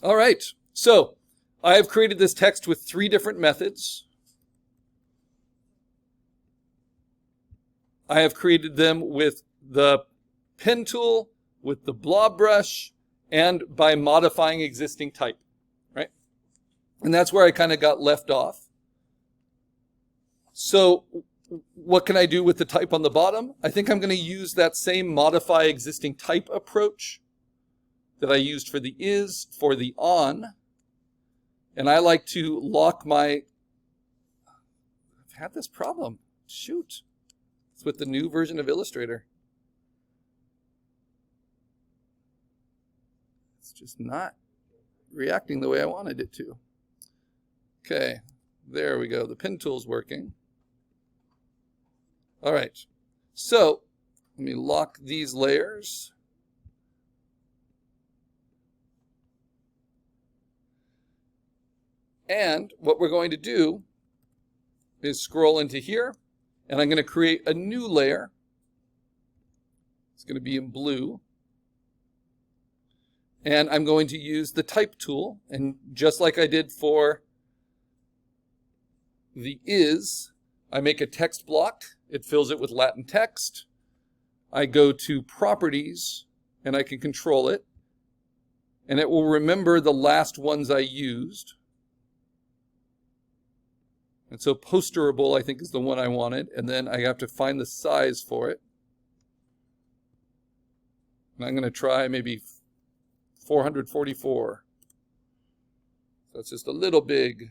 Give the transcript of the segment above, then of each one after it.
All right, so I have created this text with 3 different methods. I have created them with the pen tool, with the blob brush, and by modifying existing type, right? And that's where I kind of got left off. So what can I do with the type on the bottom? I think I'm going to use that same modify existing type approach that I used for the is, for the on. And I like to lock my, I've had this problem, shoot. It's with the new version of Illustrator. It's just not reacting the way I wanted it to. Okay, there we go. The pen tool's working. All right, so let me lock these layers. And what we're going to do is scroll into here, and I'm going to create a new layer. It's going to be in blue. And I'm going to use the type tool, and just like I did for the is, I make a text block. It fills it with Latin text. I go to properties, and I can control it. And it will remember the last ones I used. And so posterable, I think, is the one I wanted. And then I have to find the size for it. And I'm going to try maybe 444. So that's just a little big.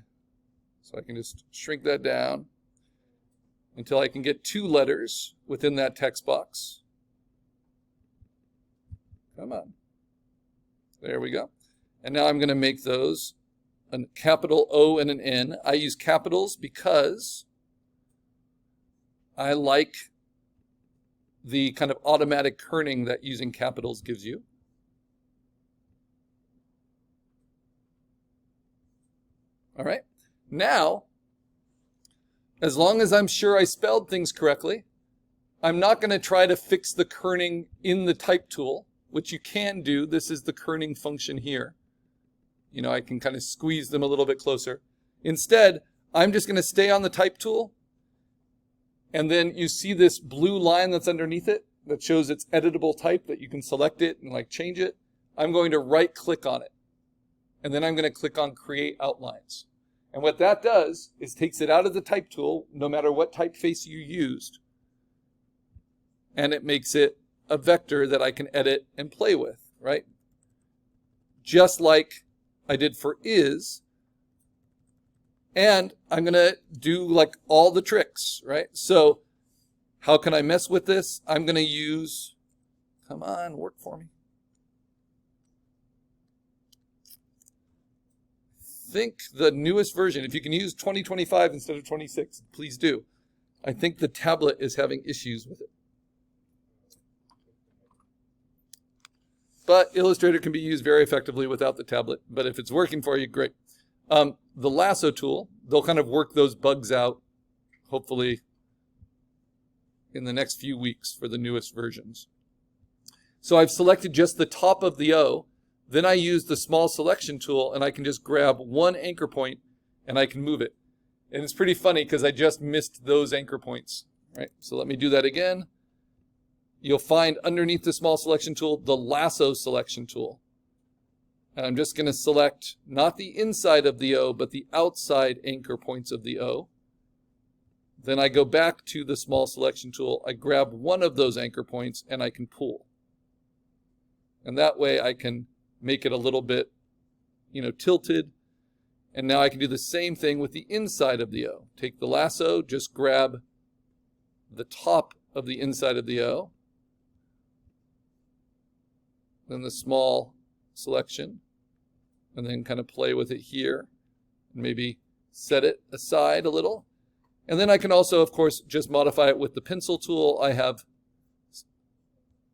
So I can just shrink that down until I can get 2 letters within that text box. Come on. There we go. And now I'm going to make those a capital O and an N. I use capitals because I like the kind of automatic kerning that using capitals gives you. All right. Now, as long as I'm sure I spelled things correctly, I'm not going to try to fix the kerning in the type tool, which you can do. This is the kerning function here. You know, I can kind of squeeze them a little bit closer. Instead, I'm just going to stay on the type tool. And then you see this blue line that's underneath it that shows it's editable type, that you can select it and like change it. I'm going to right click on it. And then I'm going to click on create outlines. And what that does is takes it out of the type tool, no matter what typeface you used. And it makes it a vector that I can edit and play with, right? Just like I did for is. And I'm going to do like all the tricks, right? So how can I mess with this? I'm going to use, come on, work for me. Think the newest version. If you can use 2025 instead of 26, please do. I think the tablet is having issues with it. But Illustrator can be used very effectively without the tablet. But if it's working for you, great. The lasso tool, they'll kind of work those bugs out, hopefully, in the next few weeks for the newest versions. So I've selected just the top of the O. Then I use the small selection tool, and I can just grab one anchor point, and I can move it. And it's pretty funny because I just missed those anchor points. Right? So let me do that again. You'll find underneath the small selection tool, the lasso selection tool. And I'm just going to select not the inside of the O, but the outside anchor points of the O. Then I go back to the small selection tool. I grab one of those anchor points, and I can pull. And that way I can make it a little bit, tilted. And now I can do the same thing with the inside of the O. Take the lasso, just grab the top of the inside of the O. Then the small selection. And then kind of play with it here. And maybe set it aside a little. And then I can also, of course, just modify it with the pencil tool. I have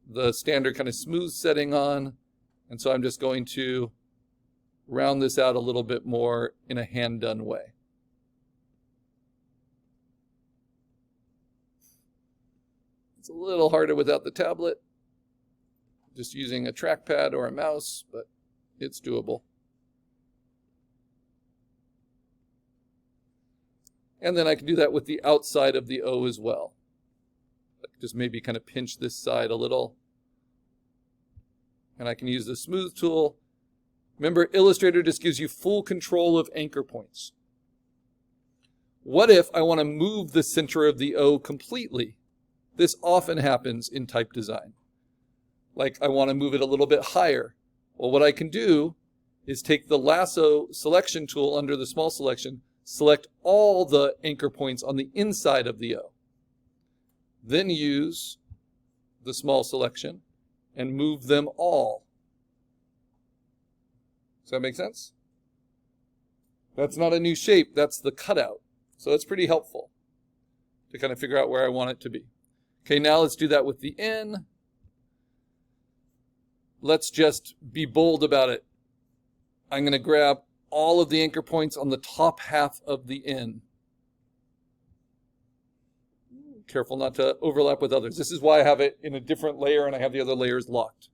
the standard kind of smooth setting on. And so I'm just going to round this out a little bit more in a hand-done way. It's a little harder without the tablet, just using a trackpad or a mouse, but it's doable. And then I can do that with the outside of the O as well. Just maybe kind of pinch this side a little. And I can use the smooth tool. Remember, Illustrator just gives you full control of anchor points. What if I want to move the center of the O completely? This often happens in type design. Like I want to move it a little bit higher. Well, what I can do is take the lasso selection tool under the small selection, select all the anchor points on the inside of the O. Then use the small selection and move them all. Does that make sense? That's not a new shape, that's the cutout. So it's pretty helpful to kind of figure out where I want it to be. Okay, now let's do that with the N. Let's just be bold about it. I'm going to grab all of the anchor points on the top half of the N. Careful not to overlap with others. This is why I have it in a different layer and I have the other layers locked.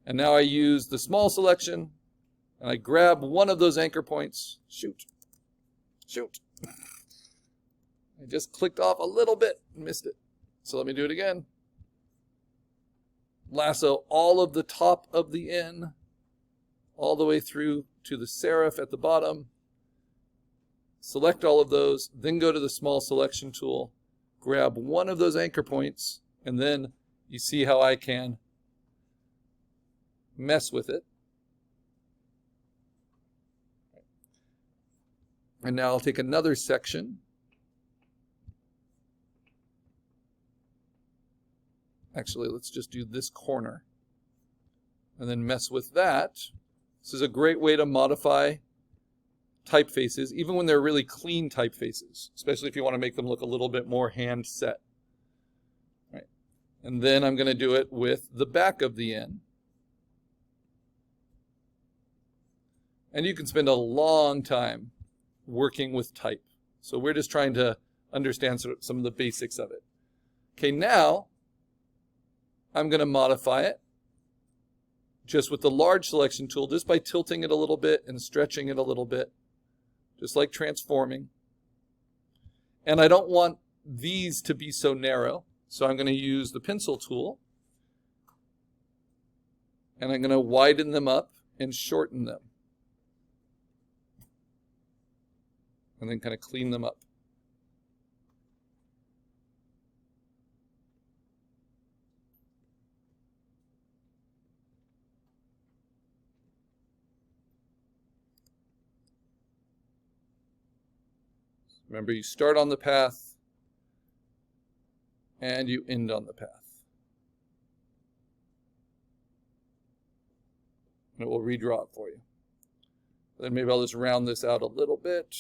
And now I use the small selection and I grab one of those anchor points. Shoot. I just clicked off a little bit and missed it. So let me do it again. Lasso all of the top of the N, all the way through to the serif at the bottom. Select all of those, then go to the small selection tool, grab one of those anchor points, and then you see how I can mess with it. And now I'll take another section. Actually, let's just do this corner and then mess with that. This is a great way to modify typefaces, even when they're really clean typefaces, especially if you want to make them look a little bit more hand set. Right. And then I'm going to do it with the back of the N. And you can spend a long time working with type. So we're just trying to understand some of the basics of it. Okay, now I'm going to modify it just with the large selection tool, just by tilting it a little bit and stretching it a little bit, just like transforming. And I don't want these to be so narrow, so I'm going to use the pencil tool, and I'm going to widen them up and shorten them, and then kind of clean them up. Remember, you start on the path and you end on the path. And it will redraw it for you. Then maybe I'll just round this out a little bit.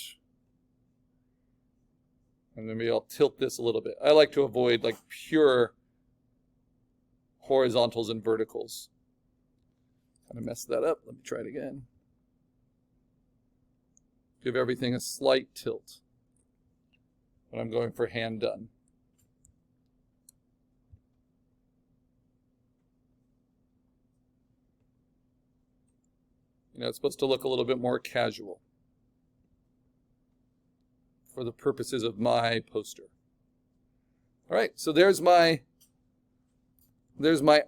And then maybe I'll tilt this a little bit. I like to avoid like pure horizontals and verticals. Kind of mess that up. Let me try it again. Give everything a slight tilt. But I'm going for hand done. You know, it's supposed to look a little bit more casual for the purposes of my poster. All right, so there's my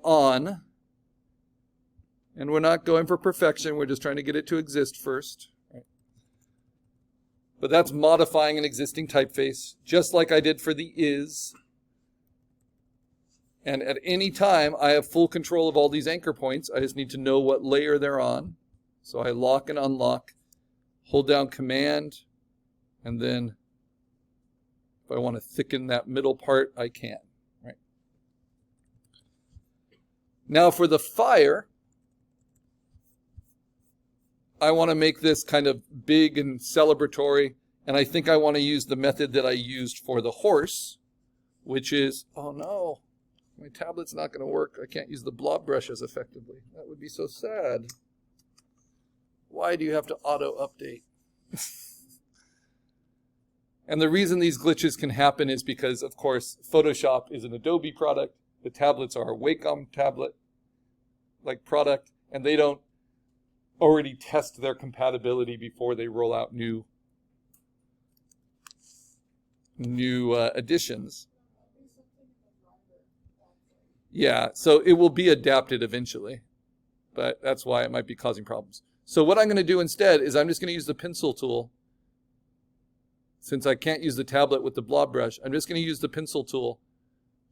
on. And we're not going for perfection, we're just trying to get it to exist first. But that's modifying an existing typeface, just like I did for the is. And at any time, I have full control of all these anchor points. I just need to know what layer they're on. So I lock and unlock, hold down Command, and then if I want to thicken that middle part, I can. Right. Now for the fire, I want to make this kind of big and celebratory, and I think I want to use the method that I used for the horse, which is, oh no, my tablet's not going to work. I can't use the blob brushes effectively. That would be so sad. Why do you have to auto-update? And the reason these glitches can happen is because, of course, Photoshop is an Adobe product. The tablets are a Wacom tablet-like product, and they don't already test their compatibility before they roll out new new additions. Yeah, so it will be adapted eventually, but that's why it might be causing problems. So what I'm going to do instead is I'm just going to use the pencil tool. Since I can't use the tablet with the blob brush, I'm just going to use the pencil tool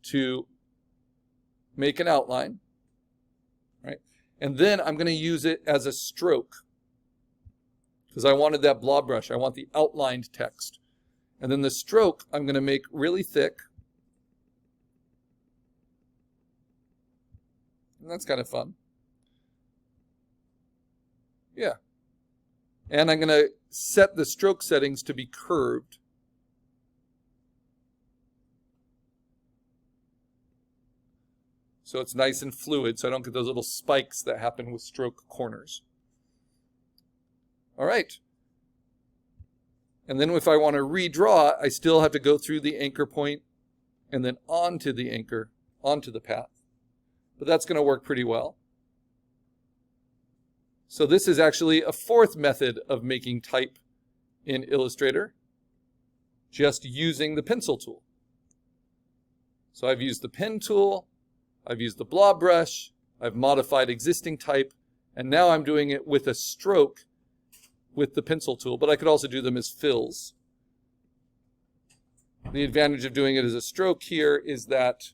to make an outline, right? And then I'm going to use it as a stroke because I wanted that blob brush. I want the outlined text. And then the stroke I'm going to make really thick. And that's kind of fun. Yeah. And I'm going to set the stroke settings to be curved. So it's nice and fluid, so I don't get those little spikes that happen with stroke corners. All right. And then if I want to redraw, I still have to go through the anchor point and then onto the anchor, onto the path. But that's going to work pretty well. So this is actually a fourth method of making type in Illustrator, just using the pencil tool. So I've used the pen tool, I've used the blob brush, I've modified existing type, and now I'm doing it with a stroke with the pencil tool, but I could also do them as fills. The advantage of doing it as a stroke here is that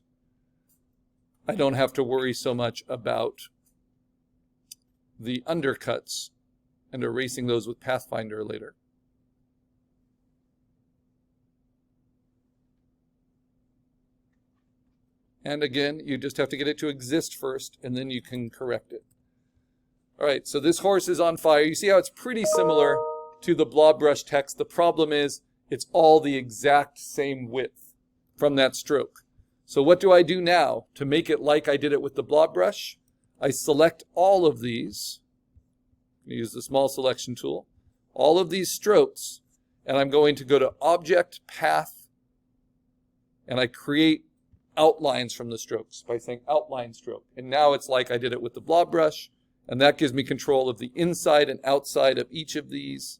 I don't have to worry so much about the undercuts and erasing those with Pathfinder later. And again, you just have to get it to exist first, and then you can correct it. All right, so this horse is on fire. You see how it's pretty similar to the blob brush text. The problem is it's all the exact same width from that stroke. So what do I do now to make it like I did it with the blob brush? I select all of these. I'm going to use the small selection tool. All of these strokes, and I'm going to go to Object, Path, and I create outlines from the strokes by saying Outline Stroke. And now it's like I did it with the blob brush, and that gives me control of the inside and outside of each of these.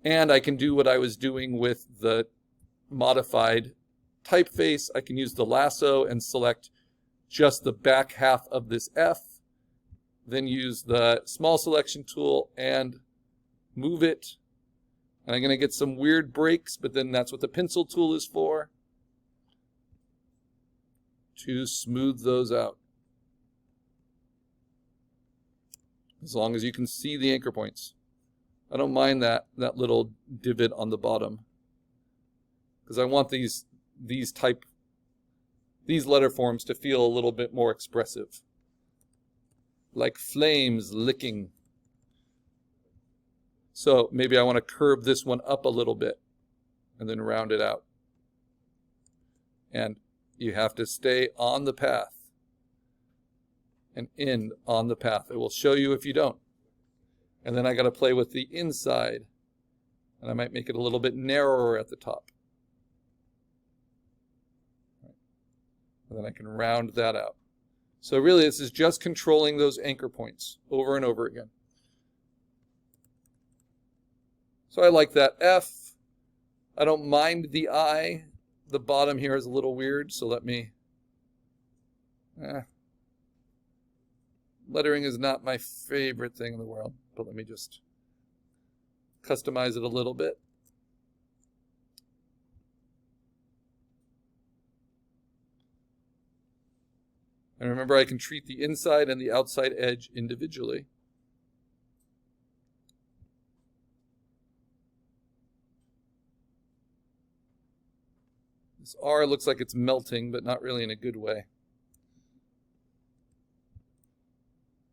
And I can do what I was doing with the modified typeface. I can use the lasso and select just the back half of this F, then use the small selection tool and move it. And I'm going to get some weird breaks, but then that's what the pencil tool is for, to smooth those out. As long as you can see the anchor points. I don't mind that little divot on the bottom, because I want these letter forms to feel a little bit more expressive, like flames licking. So maybe I want to curve this one up a little bit and then round it out. And you have to stay on the path and end on the path. It will show you if you don't. And then I got to play with the inside, and I might make it a little bit narrower at the top. And then I can round that out. So really this is just controlling those anchor points over and over again. So I like that F. I don't mind the I. The bottom here is a little weird, so let me... Lettering is not my favorite thing in the world, but let me just customize it a little bit. And remember, I can treat the inside and the outside edge individually. This R looks like it's melting, but not really in a good way.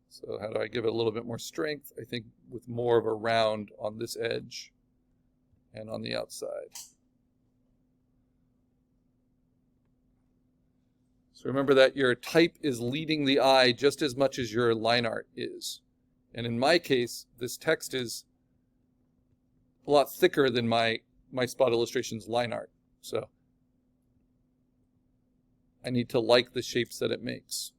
So how do I give it a little bit more strength? I think with more of a round on this edge and on the outside. So remember that your type is leading the eye just as much as your line art is. And in my case, this text is a lot thicker than my Spot Illustrations line art. So I need to like the shapes that it makes.